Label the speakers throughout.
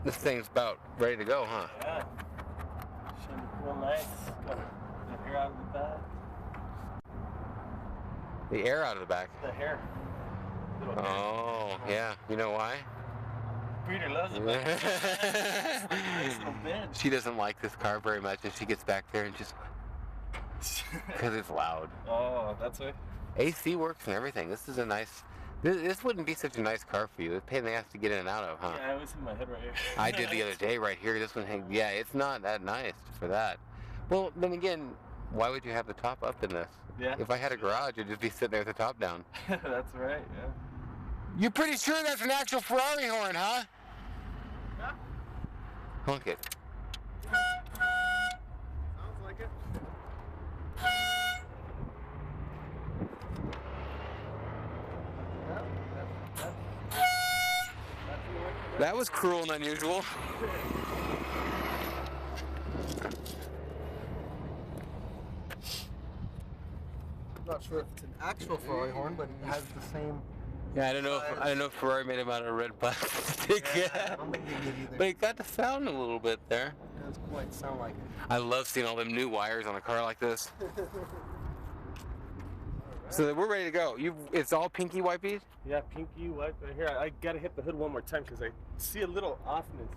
Speaker 1: This thing's about ready to go, huh?
Speaker 2: Yeah. Should be real nice. Got the hair out of the back.
Speaker 1: The air out of the back.
Speaker 2: The hair.
Speaker 1: Oh, yeah. You know why?
Speaker 2: Breeder loves it. Nice little bed.
Speaker 1: She doesn't like this car very much, and she gets back there and just because it's loud.
Speaker 2: Oh, that's why.
Speaker 1: AC works and everything. This is a nice. This wouldn't be such a nice car for you. It's a pain in the ass to get in and out of, huh?
Speaker 2: Yeah, I always hit my head right here.
Speaker 1: I did the other day right here. This one, yeah, it's not that nice for that. Well, then again, why would you have the top up in this?
Speaker 2: Yeah.
Speaker 1: If I had a garage, it'd just be sitting there with the top down.
Speaker 2: That's right, yeah.
Speaker 1: You're pretty sure that's an actual Ferrari horn, huh?
Speaker 2: Yeah.
Speaker 1: Honk it.
Speaker 2: Sounds like it.
Speaker 1: That was cruel and unusual.
Speaker 3: I'm not sure if it's an actual Ferrari horn, but it has the same.
Speaker 1: Yeah, I don't know if Ferrari made them out of red plastic.
Speaker 3: Yeah, I don't think they did either.
Speaker 1: But it got the sound a little bit there.
Speaker 3: It does quite sound like it.
Speaker 1: I love seeing all them new wires on a car like this. So we're ready to go. It's all pinky wipies?
Speaker 2: Yeah, pinky white right here. I gotta hit the hood one more time because I see a little offness.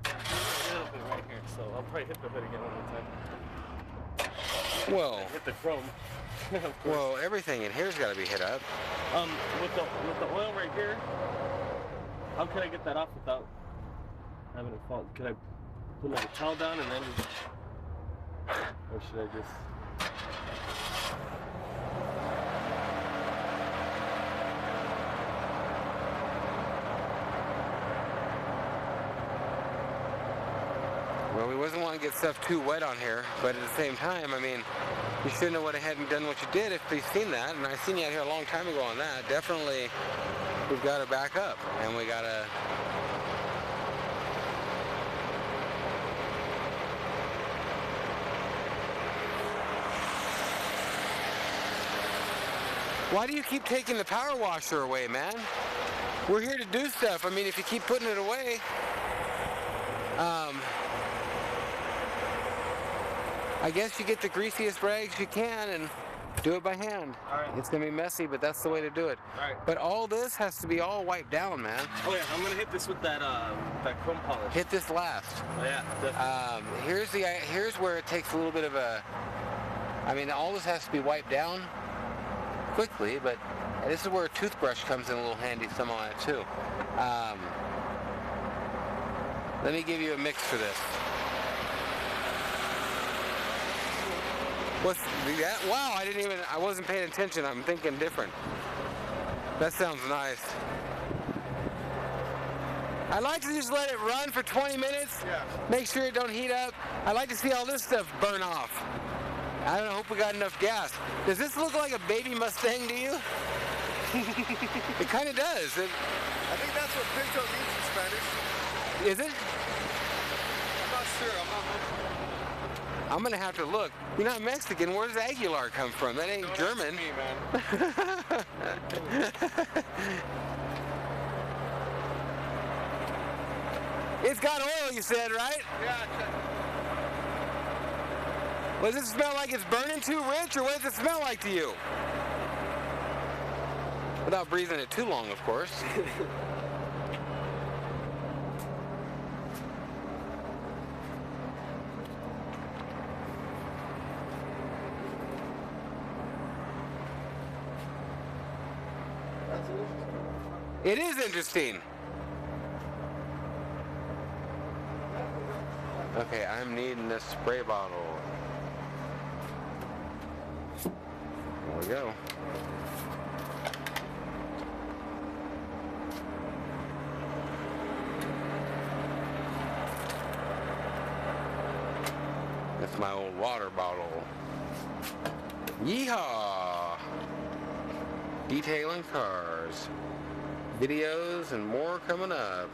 Speaker 2: A little bit right here, so I'll probably hit the hood again one more time.
Speaker 1: Whoa.
Speaker 2: Hit the chrome.
Speaker 1: Well, everything in here's got to be hit up.
Speaker 2: With the oil right here, how can I get that off without having it fall? Can I put like a towel down and then, or should I just?
Speaker 1: Well, we wasn't want to get stuff too wet on here, but at the same time, I mean, you shouldn't have went ahead and done what you did if you've seen that, and I seen you out here a long time ago on that. Definitely, we've got to back up, and we got to... Why do you keep taking the power washer away, man? We're here to do stuff. I mean, if you keep putting it away, I guess you get the greasiest rags you can and do it by hand.
Speaker 2: All right.
Speaker 1: It's gonna be messy, but that's the way to do it.
Speaker 2: All right.
Speaker 1: But all this has to be all wiped down, man.
Speaker 2: Oh yeah, I'm gonna hit this with that chrome polish.
Speaker 1: Hit this last.
Speaker 2: Oh, yeah, definitely.
Speaker 1: Here's where it takes a little bit of a. I mean, all this has to be wiped down quickly, but this is where a toothbrush comes in a little handy some on it too. Let me give you a mix for this. What's that? Wow, I wasn't paying attention. I'm thinking different. That sounds nice. I like to just let it run for 20 minutes.
Speaker 2: Yeah.
Speaker 1: Make sure it don't heat up. I like to see all this stuff burn off. I don't know, hope we got enough gas. Does this look like a baby Mustang to you? It kind of does.
Speaker 3: I think that's what Pinto means in Spanish.
Speaker 1: Is it?
Speaker 3: I'm not sure. I'm not Mexican.
Speaker 1: I'm going to have to look. You're not Mexican. Where does Aguilar come from? That ain't German.
Speaker 3: Me, man.
Speaker 1: It's got oil, you said, right?
Speaker 3: Yeah.
Speaker 1: Does it smell like it's burning too rich, or what does it smell like to you? Without breathing it too long, of course. It is interesting. Okay, I'm needing this spray bottle. There we go. That's my old water bottle. Yeehaw! Detailing cars. Videos and more coming up.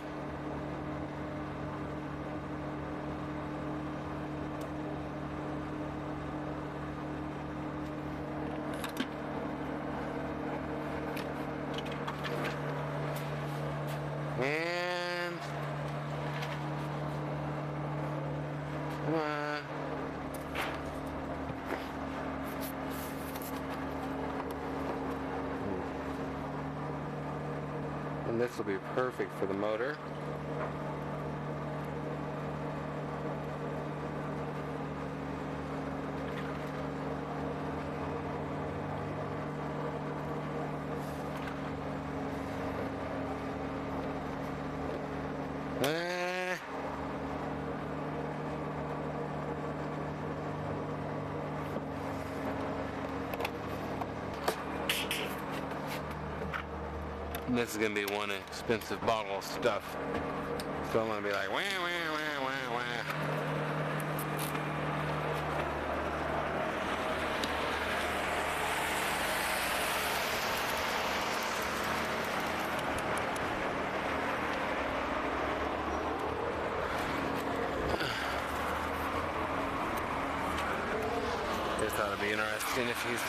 Speaker 1: And this will be perfect for the motor. This is gonna be one expensive bottle of stuff. So I'm gonna be like, wah, wah, wah, wah, wah. This ought to be interesting if he's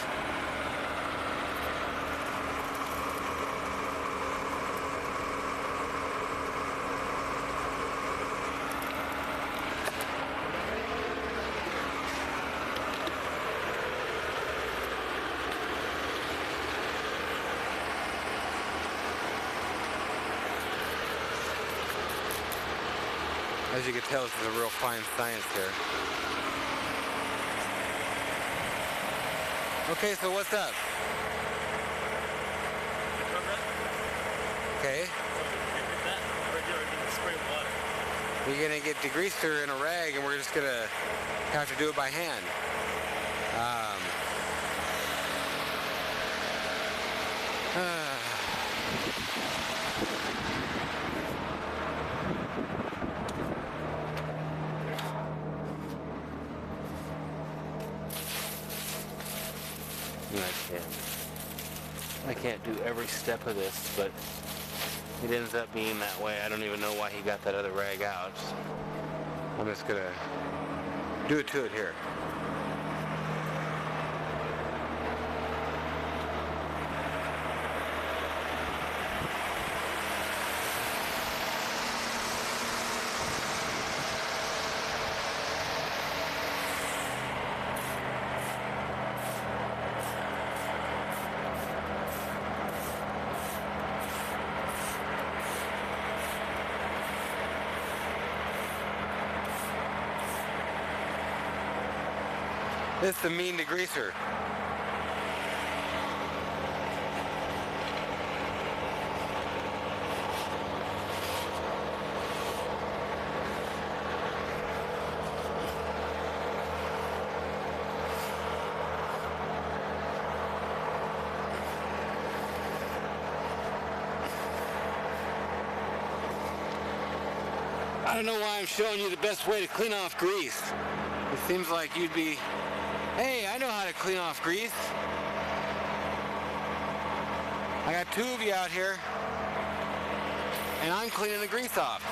Speaker 1: as you can tell, this is a real fine science here. Okay, so what's up? Okay. You're gonna get degreaser in a rag, and we're just gonna have to do it by hand. I can't do every step of this, but it ends up being that way. I don't even know why he got that other rag out. I'm just gonna do it to it here. This is the mean degreaser. I don't know why I'm showing you the best way to clean off grease. It seems like you'd be, hey, I know how to clean off grease. I got two of you out here, and I'm cleaning the grease off.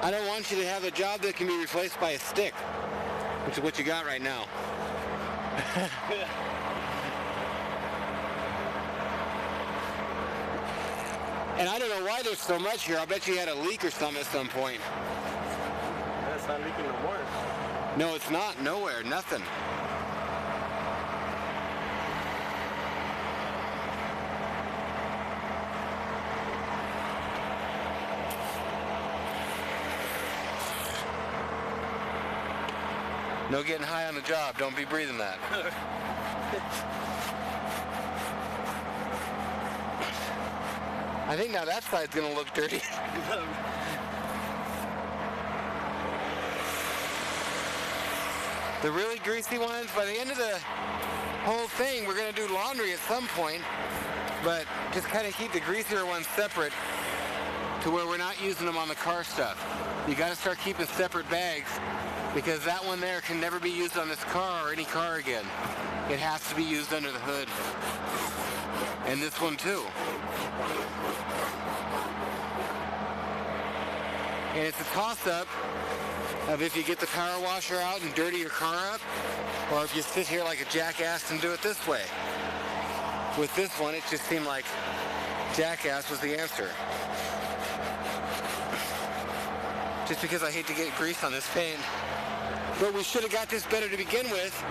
Speaker 1: I don't want you to have a job that can be replaced by a stick, which is what you got right now. And I don't know why there's so much here. I bet you had a leak or something at some point.
Speaker 2: It's not leaking no more.
Speaker 1: No, it's not. Nowhere. Nothing. No getting high on the job. Don't be breathing that. I think now that side's gonna look dirty. The really greasy ones, by the end of the whole thing, we're gonna do laundry at some point, but just kind of keep the greasier ones separate to where we're not using them on the car stuff. You gotta start keeping separate bags because that one there can never be used on this car or any car again. It has to be used under the hood. And this one too. And it's a toss-up of if you get the power washer out and dirty your car up, or if you sit here like a jackass and do it this way. With this one, it just seemed like jackass was the answer. Just because I hate to get grease on this paint. But we should have got this better to begin with.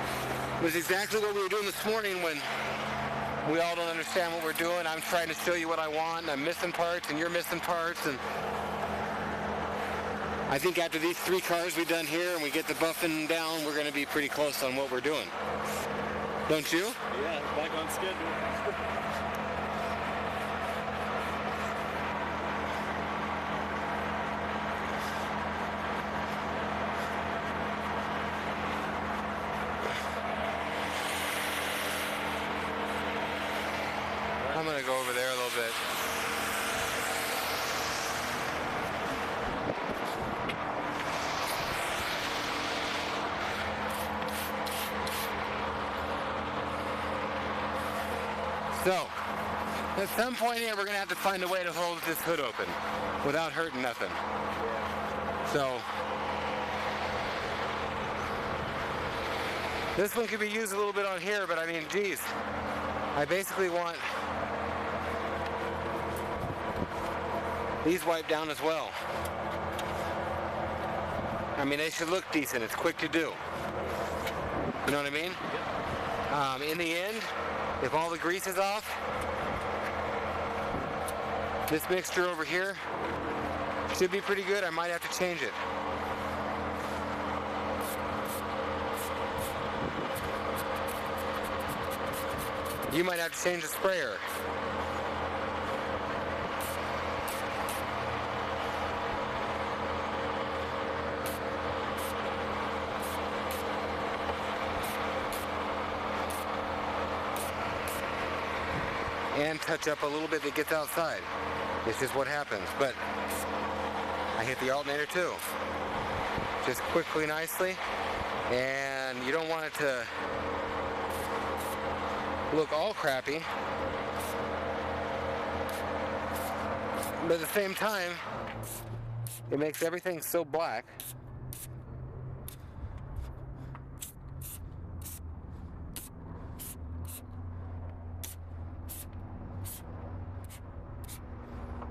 Speaker 1: It was exactly what we were doing this morning when we all don't understand what we're doing. I'm trying to show you what I want, and I'm missing parts, and you're missing parts, and I think after these 3 cars we've done here and we get the buffing down, we're going to be pretty close on what we're doing. Don't you?
Speaker 2: Yeah, back on schedule.
Speaker 1: I'm going to go over there a little bit. So, at some point here, we're going to have to find a way to hold this hood open without hurting nothing. So, this one could be used a little bit on here, but I mean, geez, I basically want these wiped down as well. I mean, they should look decent. It's quick to do. You know what I mean? In the end, if all the grease is off, this mixture over here should be pretty good. I might have to change it. You might have to change the sprayer. And touch up a little bit that gets outside. It's just what happens. But I hit the alternator too. Just quickly, nicely. And you don't want it to look all crappy. But at the same time, it makes everything so black.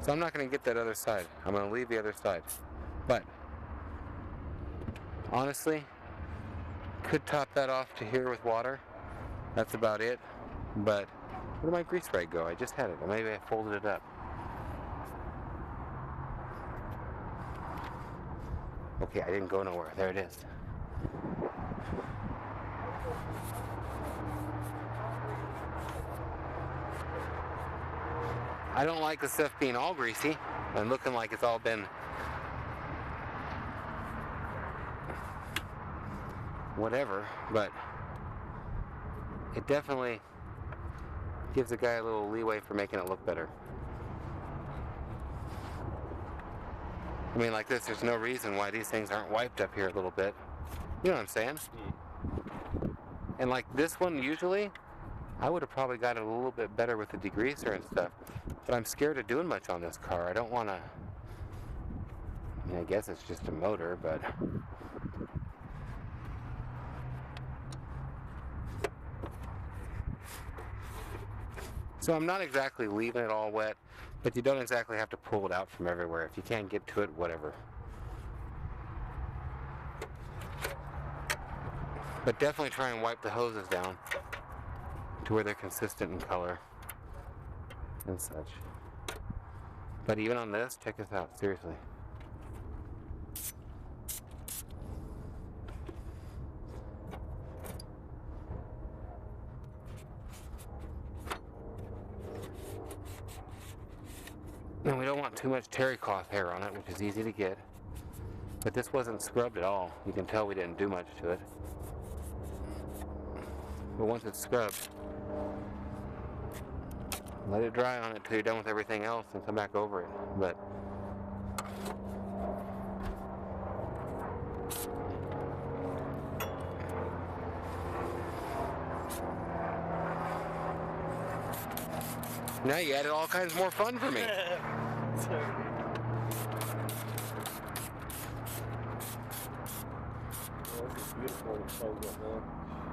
Speaker 1: So I'm not going to get that other side. I'm going to leave the other side. But honestly, could top that off to here with water. That's about it. But where did my grease rag go? I just had it. Or maybe I folded it up. Okay, I didn't go nowhere. There it is. I don't like the stuff being all greasy and looking like it's all been whatever, but it definitely gives the guy a little leeway for making it look better. I mean, like this, there's no reason why these things aren't wiped up here a little bit. You know what I'm saying? And like this one, usually, I would have probably got it a little bit better with the degreaser and stuff. But I'm scared of doing much on this car. I don't want to... I mean, I guess it's just a motor, but... So I'm not exactly leaving it all wet, but you don't exactly have to pull it out from everywhere. If you can't get to it, whatever. But definitely try and wipe the hoses down to where they're consistent in color and such. But even on this, check this out, seriously. And we don't want too much terry cloth hair on it, which is easy to get. But this wasn't scrubbed at all. You can tell we didn't do much to it. But once it's scrubbed, let it dry on it till you're done with everything else and come back over it. But now you added all kinds more fun for me.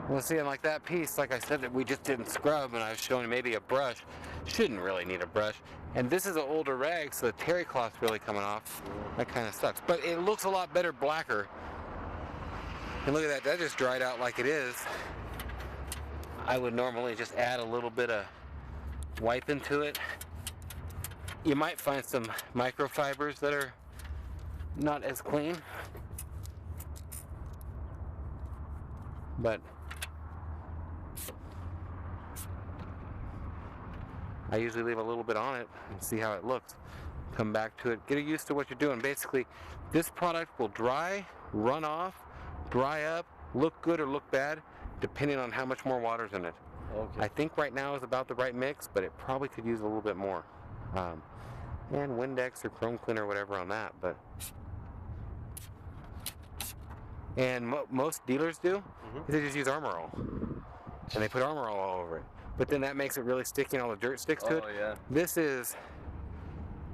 Speaker 1: Well, see, and like that piece, like I said, that we just didn't scrub, and I was showing maybe a brush. Shouldn't really need a brush. And this is an older rag, so the terry cloth's really coming off. That kind of sucks. But it looks a lot better blacker And look at that, that just dried out like it is. I would normally just add a little bit of wipe into it. You might find some microfibers that are not as clean, but I usually leave a little bit on it and see how it looks. Come back to it, get used to what you're doing. Basically, this product will dry, run off, dry up, look good or look bad, depending on how much more water's in it.
Speaker 2: Okay.
Speaker 1: I think right now is about the right mix, but it probably could use a little bit more. And Windex or Chrome Cleaner or whatever on that, but. And most dealers do, is they just use Armor All. And they put Armor All over it. But then that makes it really sticky and all the dirt sticks to it.
Speaker 2: Oh, yeah.
Speaker 1: This is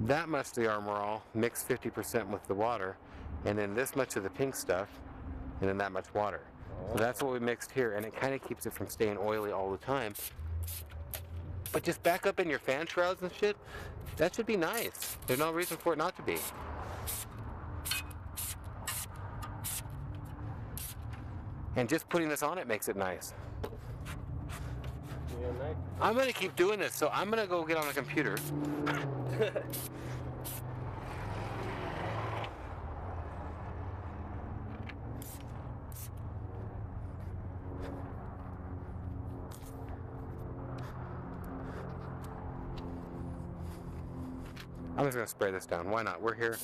Speaker 1: that much of the Armor All mixed 50% with the water, and then this much of the pink stuff, and then that much water. So that's what we mixed here, and it kind of keeps it from staying oily all the time. But just back up in your fan shrouds and shit, that should be nice. There's no reason for it not to be. And just putting this on it makes it nice.
Speaker 2: Yeah, nice.
Speaker 1: I'm gonna keep doing this, so I'm gonna go get on the computer. I'm just gonna spray this down. Why not? We're here.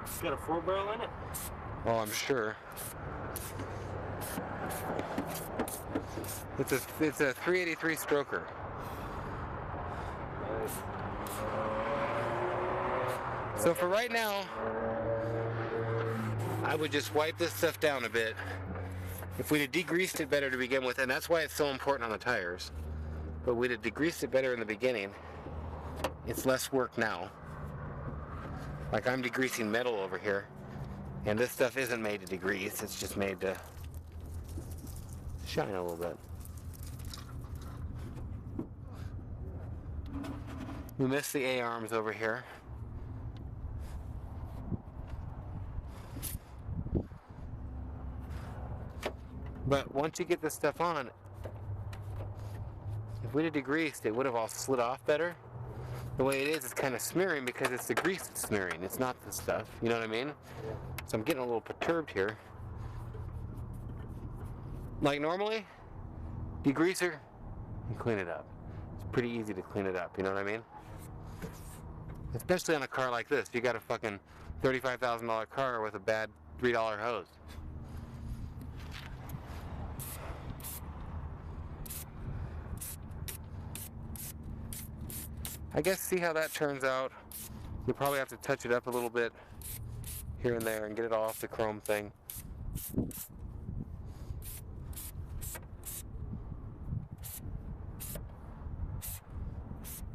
Speaker 2: It's got a 4-barrel in it?
Speaker 1: Oh, I'm sure. It's a 383 stroker.
Speaker 2: Nice.
Speaker 1: So for right now, I would just wipe this stuff down a bit. If we'd have degreased it better to begin with, and that's why it's so important on the tires, but we'd have degreased it better in the beginning, it's less work now. Like I'm degreasing metal over here, and this stuff isn't made to degrease, it's just made to shine a little bit. We missed the A-arms over here. But once you get this stuff on, if we'd have degreased, it would have all slid off better. The way it is, it's kind of smearing because it's the grease that's smearing. It's not the stuff. You know what I mean? So I'm getting a little perturbed here. Like normally, degreaser and clean it up. It's pretty easy to clean it up. You know what I mean? Especially on a car like this. You got a fucking $35,000 car with a bad $3 hose. I guess see how that turns out. You'll probably have to touch it up a little bit here and there and get it all off the chrome thing.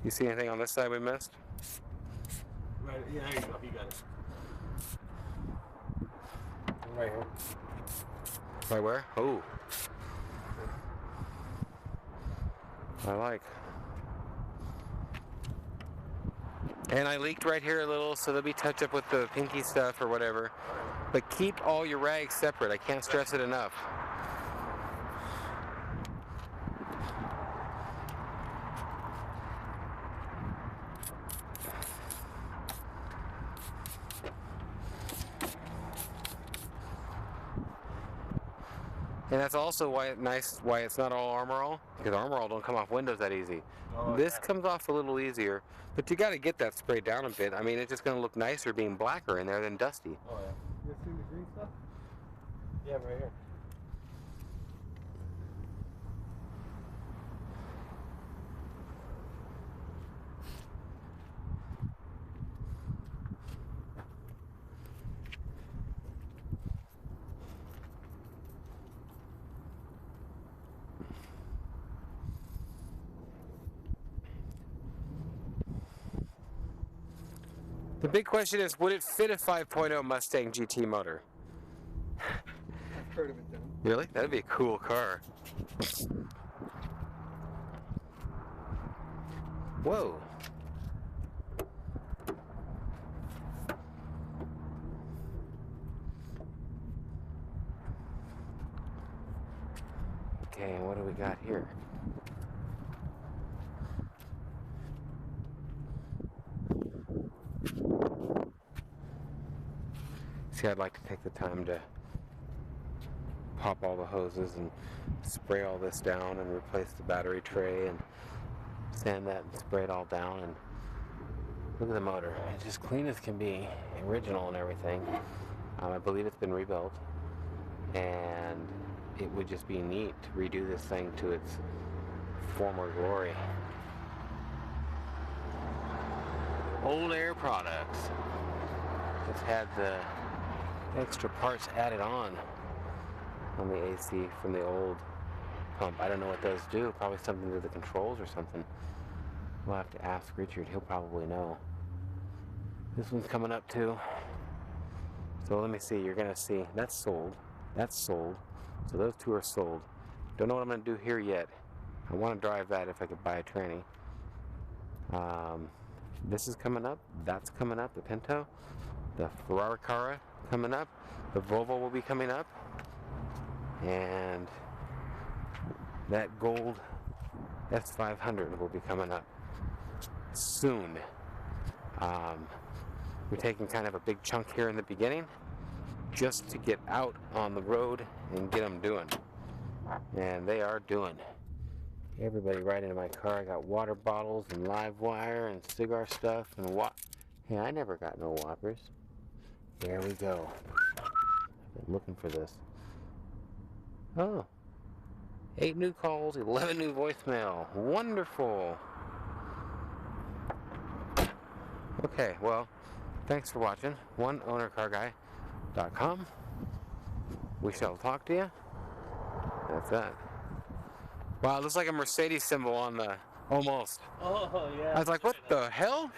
Speaker 1: You see anything on this side we missed?
Speaker 2: Right, yeah, there you go. You got it. Right here.
Speaker 1: Right where? Oh. I like. And I leaked right here a little, so there'll be touch up with the pinky stuff or whatever. But keep all your rags separate. I can't stress it enough. And that's also why it's not all Armor All, because Armor All don't come off windows that easy.
Speaker 2: Oh,
Speaker 1: This
Speaker 2: yeah.
Speaker 1: comes off a little easier, but you got to get that sprayed down a bit. I mean, it's just going to look nicer being blacker in there than dusty.
Speaker 2: Oh, yeah.
Speaker 3: You see the green stuff?
Speaker 2: Yeah, right here.
Speaker 1: The big question is, would it fit a 5.0 Mustang GT motor?
Speaker 3: I've heard of it done.
Speaker 1: Really? That'd be a cool car. Whoa. Okay, and what do we got here? See, I'd like to take the time to pop all the hoses and spray all this down and replace the battery tray and sand that and spray it all down. And look at the motor. It's just clean as can be, original and everything. I believe it's been rebuilt, and it would just be neat to redo this thing to its former glory. Old Air Products. Just had the extra parts added on the AC from the old pump. I don't know what those do. Probably something to the controls or something. We'll have to ask Richard. He'll probably know. This one's coming up too. So let me see. You're gonna see. That's sold. That's sold. So those two are sold. Don't know what I'm gonna do here yet. I want to drive that if I could buy a tranny. This is coming up. That's coming up. The Pinto. The Ferrari Cara coming up. The Volvo will be coming up. And that gold S500 will be coming up soon. We're taking kind of a big chunk here in the beginning just to get out on the road and get them doing. And they are doing. Everybody right into my car. I got water bottles and live wire and cigar stuff and Hey, I never got no whoppers. There we go. I've been looking for this. Oh. 8 new calls, 11 new voicemail. Wonderful. Okay, well, thanks for watching. OneOwnerCarGuy.com. We shall talk to you. That's that. Wow, it looks like a Mercedes symbol on the... Almost.
Speaker 2: Oh, yeah.
Speaker 1: I was like, what the hell?